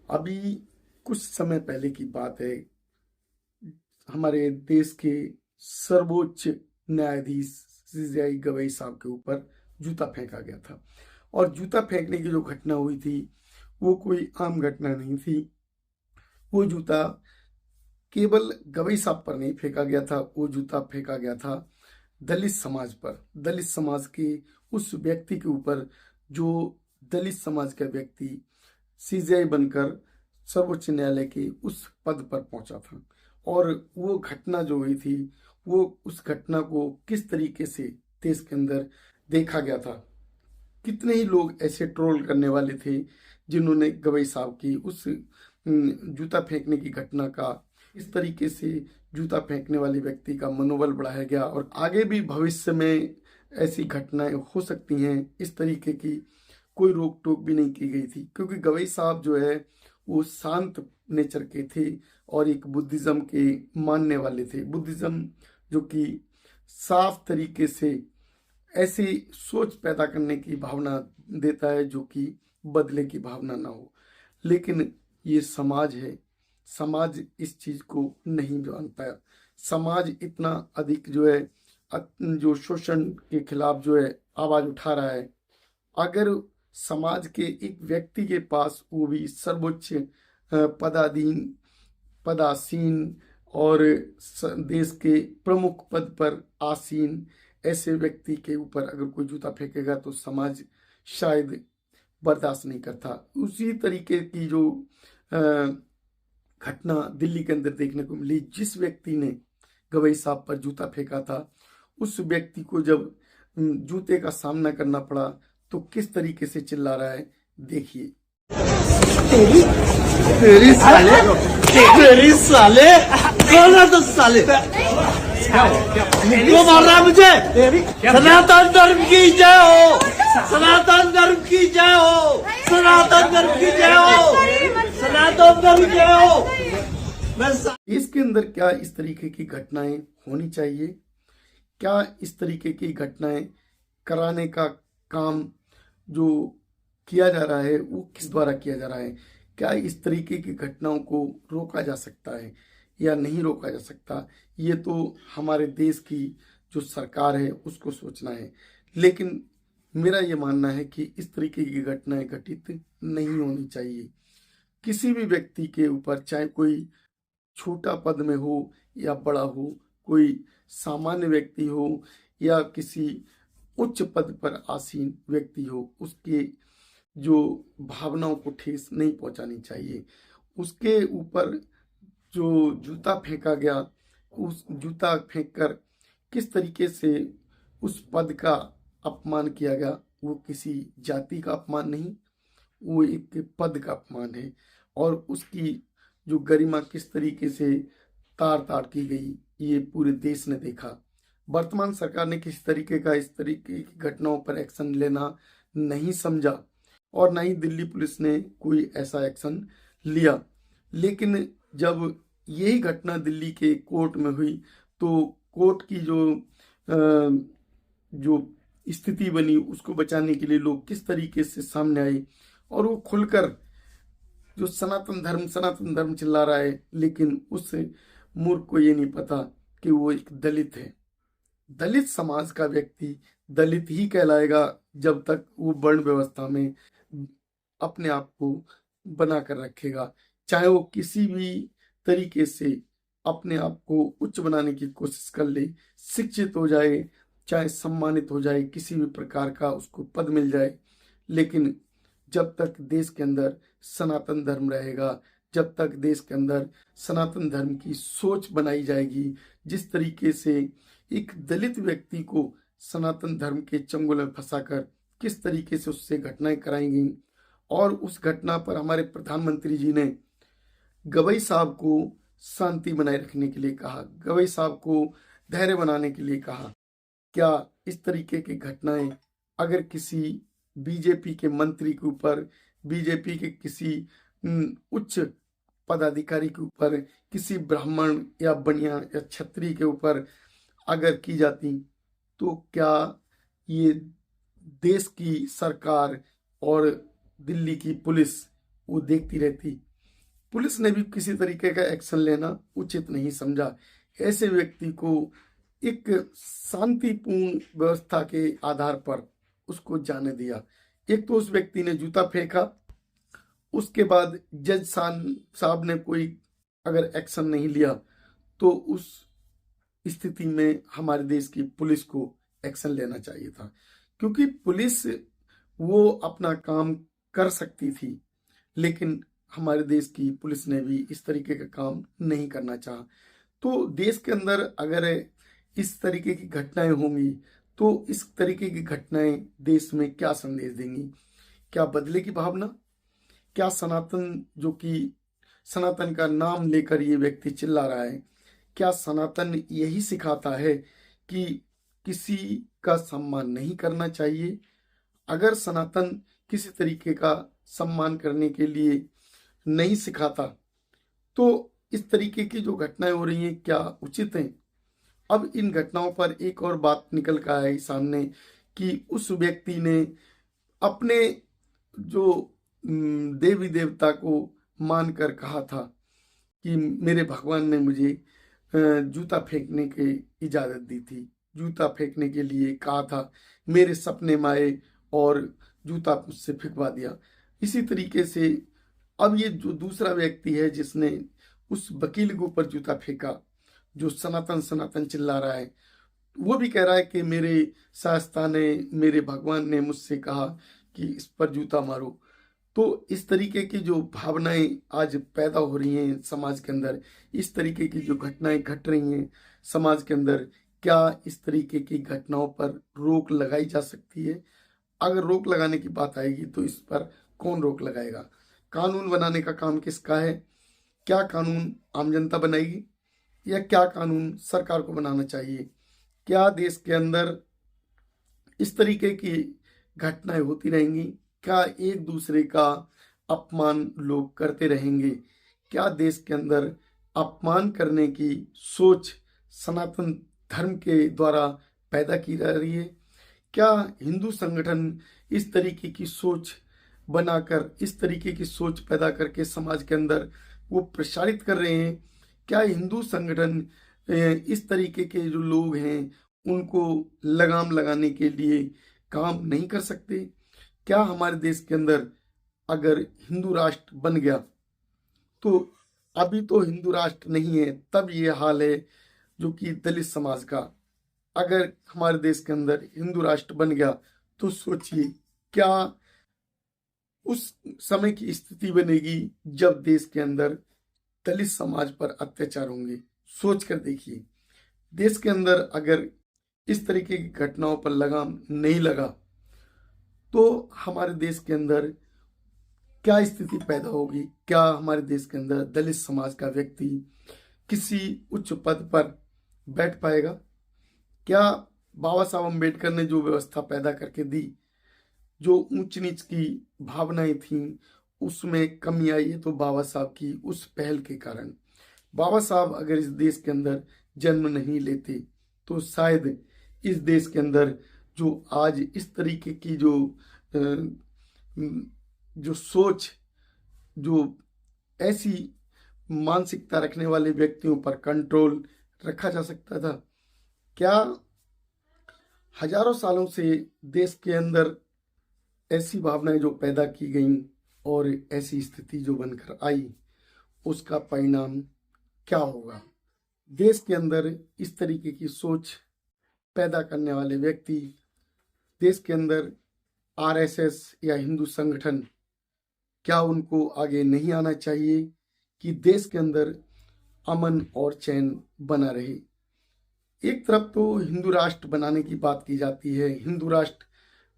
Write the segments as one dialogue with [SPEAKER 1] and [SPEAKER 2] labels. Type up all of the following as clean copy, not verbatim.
[SPEAKER 1] अभी कुछ समय पहले की बात है। हमारे देश के सर्वोच्च न्यायाधीश सीजेआई गवई साहब के ऊपर जूता फेंका गया था। और जूता फेंकने की जो घटना हुई थी वो कोई आम घटना नहीं थी। वो जूता केवल गवई साहब पर नहीं फेंका गया था, वो जूता फेंका गया था दलित समाज पर, दलित समाज के उस व्यक्ति के ऊपर जो दलित समाज का व्यक्ति सीजेआई बनकर सर्वोच्च न्यायालय के उस पद पर पहुंचा था। और वो घटना जो हुई थी, वो उस घटना को किस तरीके से देश के अंदर देखा गया था। कितने ही लोग ऐसे ट्रोल करने वाले थे जिन्होंने गवई साहब की उस जूता फेंकने की घटना का इस तरीके से जूता फेंकने वाले व्यक्ति का मनोबल बढ़ाया गया। और आगे भी भविष्य में ऐसी घटनाएं हो सकती हैं, इस तरीके की कोई रोक टोक भी नहीं की गई थी, क्योंकि गवई साहब जो है वो शांत नेचर के थे और एक बुद्धिज्म के मानने वाले थे। बुद्धिज्म जो कि साफ तरीके से ऐसी सोच पैदा करने की भावना देता है जो कि बदले की भावना ना हो। लेकिन ये समाज है, समाज इस चीज को नहीं जानता। समाज इतना अधिक जो है जो शोषण के खिलाफ जो है आवाज उठा रहा है। अगर समाज के एक व्यक्ति के पास, वो भी सर्वोच्च पदाधीन पदासीन और देश के प्रमुख पद पर आसीन ऐसे व्यक्ति के ऊपर अगर कोई जूता फेंकेगा तो समाज शायद बर्दाश्त नहीं करता। उसी तरीके की जो घटना दिल्ली के अंदर देखने को मिली, जिस व्यक्ति ने गवई साहब पर जूता फेंका था, उस व्यक्ति को जब जूते का सामना करना पड़ा तो किस तरीके से चिल्ला रहा है, देखिए।
[SPEAKER 2] तेरी तेरी साले तेरी साले कौन है तो साले क्यों मार रहा है मुझे? सनातन धर्म की जय हो, सनातन धर्म की जय हो, सनातन धर्म की जय हो, सनातन धर्म की जय हो।
[SPEAKER 1] इसके अंदर क्या इस तरीके की घटनाएं होनी चाहिए? क्या इस तरीके की घटनाएं कराने का काम जो किया जा रहा है वो किस द्वारा किया जा रहा है? क्या इस तरीके की घटनाओं को रोका जा सकता है या नहीं रोका जा सकता? ये तो हमारे देश की जो सरकार है उसको सोचना है। लेकिन मेरा ये मानना है कि इस तरीके की घटनाएं घटित नहीं होनी चाहिए। किसी भी व्यक्ति के ऊपर, चाहे कोई छोटा पद में हो या बड़ा हो, कोई सामान्य व्यक्ति हो या किसी उच्च पद पर आसीन व्यक्ति हो, उसके जो भावनाओं को ठेस नहीं पहुंचानी चाहिए। उसके ऊपर जो जूता फेंका गया, उस जूता फेंककर किस तरीके से उस पद का अपमान किया गया, वो किसी जाति का अपमान नहीं, वो एक पद का अपमान है। और उसकी जो गरिमा किस तरीके से तार तार की गई, ये पूरे देश ने देखा। वर्तमान सरकार ने किसी तरीके का इस तरीके की घटनाओं पर एक्शन लेना नहीं समझा और ना ही दिल्ली पुलिस ने कोई ऐसा एक्शन लिया। लेकिन जब यही घटना दिल्ली के कोर्ट में हुई तो कोर्ट की जो स्थिति बनी, उसको बचाने के लिए लोग किस तरीके से सामने आए और वो खुलकर जो सनातन धर्म चिल्ला रहा है। लेकिन उस मूर्ख को ये नहीं पता कि वो एक दलित है। दलित समाज का व्यक्ति दलित ही कहलाएगा जब तक वो वर्ण व्यवस्था में अपने आप को बना कर रखेगा। चाहे वो किसी भी तरीके से अपने आप को उच्च बनाने की कोशिश कर ले, शिक्षित हो जाए, चाहे सम्मानित हो जाए, किसी भी प्रकार का उसको पद मिल जाए, लेकिन जब तक देश के अंदर सनातन धर्म रहेगा, जब तक देश के अंदर सनातन धर्म की सोच बनाई जाएगी, जिस तरीके से एक दलित व्यक्ति को सनातन धर्म के चंगुल में फंसाकर किस तरीके से उससे घटनाएं कराई गई और उस घटना पर हमारे प्रधानमंत्री जी ने गवई साहब को शांति बनाए रखने के लिए कहा, गवई साहब को धैर्य बनाने के लिए कहा। क्या इस तरीके की घटनाएं अगर किसी बीजेपी के मंत्री के ऊपर, बीजेपी के किसी उच्च पदाधिकारी के ऊपर, किसी ब्राह्मण या बनिया या क्षत्रिय के ऊपर अगर की जाती तो क्या ये देश की सरकार और दिल्ली की पुलिस वो देखती रहती? पुलिस ने भी किसी तरीके का एक्शन लेना उचित नहीं समझा। ऐसे व्यक्ति को एक शांतिपूर्ण व्यवस्था के आधार पर उसको जाने दिया। एक तो उस व्यक्ति ने जूता फेंका, उसके बाद जज साहब ने कोई अगर एक्शन नहीं लिया तो उस स्थिति में हमारे देश की पुलिस को एक्शन लेना चाहिए था, क्योंकि पुलिस वो अपना काम कर सकती थी, लेकिन हमारे देश की पुलिस ने भी इस तरीके का काम नहीं करना चाहा। तो देश के अंदर अगर इस तरीके की घटनाएं होंगी तो इस तरीके की घटनाएं देश में क्या संदेश देंगी? क्या बदले की भावना? क्या सनातन, जो कि सनातन का नाम लेकर ये व्यक्ति चिल्ला रहा है, क्या सनातन यही सिखाता है कि किसी का सम्मान नहीं करना चाहिए? अगर सनातन किसी तरीके का सम्मान करने के लिए नहीं सिखाता तो इस तरीके की जो घटनाएं हो रही हैं क्या उचित हैं? अब इन घटनाओं पर एक और बात निकल कर आई सामने कि उस व्यक्ति ने अपने जो देवी देवता को मानकर कहा था कि मेरे भगवान ने मुझे जूता फेंकने की इजाज़त दी थी, जूता फेंकने के लिए कहा था, मेरे सपने में आए और जूता मुझसे फेंकवा दिया। इसी तरीके से अब ये जो दूसरा व्यक्ति है जिसने उस वकील के ऊपर जूता फेंका, जो सनातन सनातन चिल्ला रहा है, वो भी कह रहा है कि मेरे शास्ता ने, मेरे भगवान ने मुझसे कहा कि इस पर जूता मारो। तो इस तरीके की जो भावनाएं आज पैदा हो रही हैं समाज के अंदर, इस तरीके की जो घटनाएं घट रही हैं समाज के अंदर, क्या इस तरीके की घटनाओं पर रोक लगाई जा सकती है? अगर रोक लगाने की बात आएगी तो इस पर कौन रोक लगाएगा? कानून बनाने का काम किसका है? क्या कानून आम जनता बनाएगी या क्या कानून सरकार को बनाना चाहिए? क्या देश के अंदर इस तरीके की घटनाएं होती रहेंगी? क्या एक दूसरे का अपमान लोग करते रहेंगे? क्या देश के अंदर अपमान करने की सोच सनातन धर्म के द्वारा पैदा की जा रही है? क्या हिंदू संगठन इस तरीके की सोच बनाकर, इस तरीके की सोच पैदा करके समाज के अंदर वो प्रसारित कर रहे हैं? क्या हिंदू संगठन इस तरीके के जो लोग हैं उनको लगाम लगाने के लिए काम नहीं कर सकते? क्या हमारे देश के अंदर अगर हिंदू राष्ट्र बन गया, तो अभी तो हिंदू राष्ट्र नहीं है, तब ये हाल है जो कि दलित समाज का, अगर हमारे देश के अंदर हिंदू राष्ट्र बन गया तो सोचिए क्या उस समय की स्थिति बनेगी जब देश के अंदर दलित समाज पर अत्याचार होंगे। सोच कर देखिए, देश के अंदर अगर इस तरीके की घटनाओं पर लगाम नहीं लगा तो हमारे देश के अंदर क्या स्थिति पैदा होगी? क्या हमारे देश के अंदर दलित समाज का व्यक्ति किसी उच्च पद पर बैठ पाएगा? क्या बाबा साहब अम्बेडकर ने जो व्यवस्था पैदा करके दी, जो ऊंच नीच की भावनाएं थीं, उसमें कमी आई है तो बाबा साहब की उस पहल के कारण। बाबा साहब अगर इस देश के अंदर जन्म नहीं लेते तो शायद इस देश के अंदर जो आज इस तरीके की जो सोच, जो ऐसी मानसिकता रखने वाले व्यक्तियों पर कंट्रोल रखा जा सकता था? क्या हजारों सालों से देश के अंदर ऐसी भावनाएं जो पैदा की गईं और ऐसी स्थिति जो बनकर आई, उसका परिणाम क्या होगा? देश के अंदर इस तरीके की सोच पैदा करने वाले व्यक्ति, देश के अंदर आरएसएस या हिंदू संगठन, क्या उनको आगे नहीं आना चाहिए कि देश के अंदर अमन और चैन बना रहे? एक तरफ तो हिंदू राष्ट्र बनाने की बात की जाती है, हिंदू राष्ट्र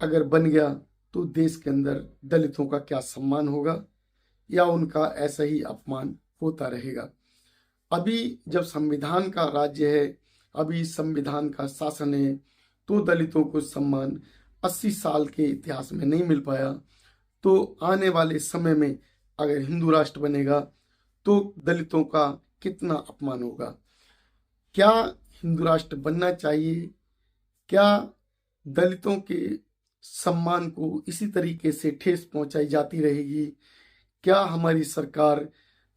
[SPEAKER 1] अगर बन गया तो देश के अंदर दलितों का क्या सम्मान होगा या उनका ऐसा ही अपमान होता रहेगा? अभी जब संविधान का राज्य है, अभी संविधान का शासन है, तो दलितों को सम्मान 80 साल के इतिहास में नहीं मिल पाया, तो आने वाले समय में अगर हिंदू राष्ट्र बनेगा तो दलितों का कितना अपमान होगा? क्या हिंदू राष्ट्र बनना चाहिए? क्या दलितों के सम्मान को इसी तरीके से ठेस पहुंचाई जाती रहेगी? क्या हमारी सरकार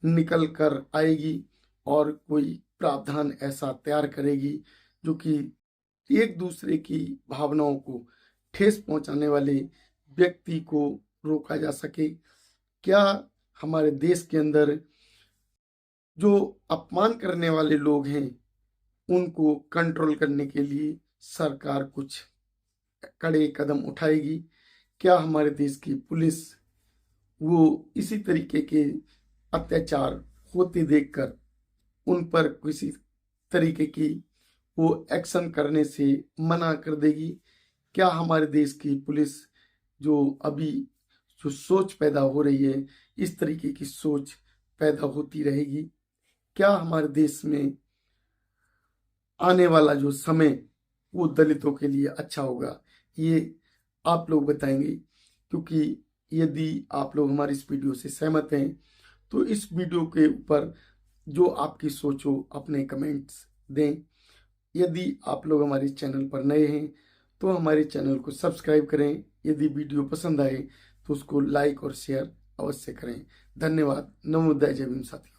[SPEAKER 1] निकल कर आएगी और कोई प्रावधान ऐसा तैयार करेगी जो कि एक दूसरे की भावनाओं को ठेस पहुंचाने वाले व्यक्ति को रोका जा सके। क्या हमारे देश के अंदर जो अपमान करने वाले लोग हैं उनको कंट्रोल करने के लिए सरकार कुछ कड़े कदम उठाएगी? क्या हमारे देश की पुलिस वो इसी तरीके के अत्याचार होते देखकर उन पर किसी तरीके की वो एक्शन करने से मना कर देगी? क्या हमारे देश की पुलिस जो अभी जो सोच पैदा हो रही है इस तरीके की सोच पैदा होती रहेगी? क्या हमारे देश में आने वाला जो समय वो दलितों के लिए अच्छा होगा? ये आप लोग बताएंगे, क्योंकि यदि आप लोग हमारी इस वीडियो से सहमत हैं तो इस वीडियो के ऊपर जो आपकी सोच हो अपने कमेंट्स दें। यदि आप लोग हमारे चैनल पर नए हैं तो हमारे चैनल को सब्सक्राइब करें। यदि वीडियो पसंद आए तो उसको लाइक और शेयर अवश्य करें। धन्यवाद। नमोदय। जय भीम साथियों।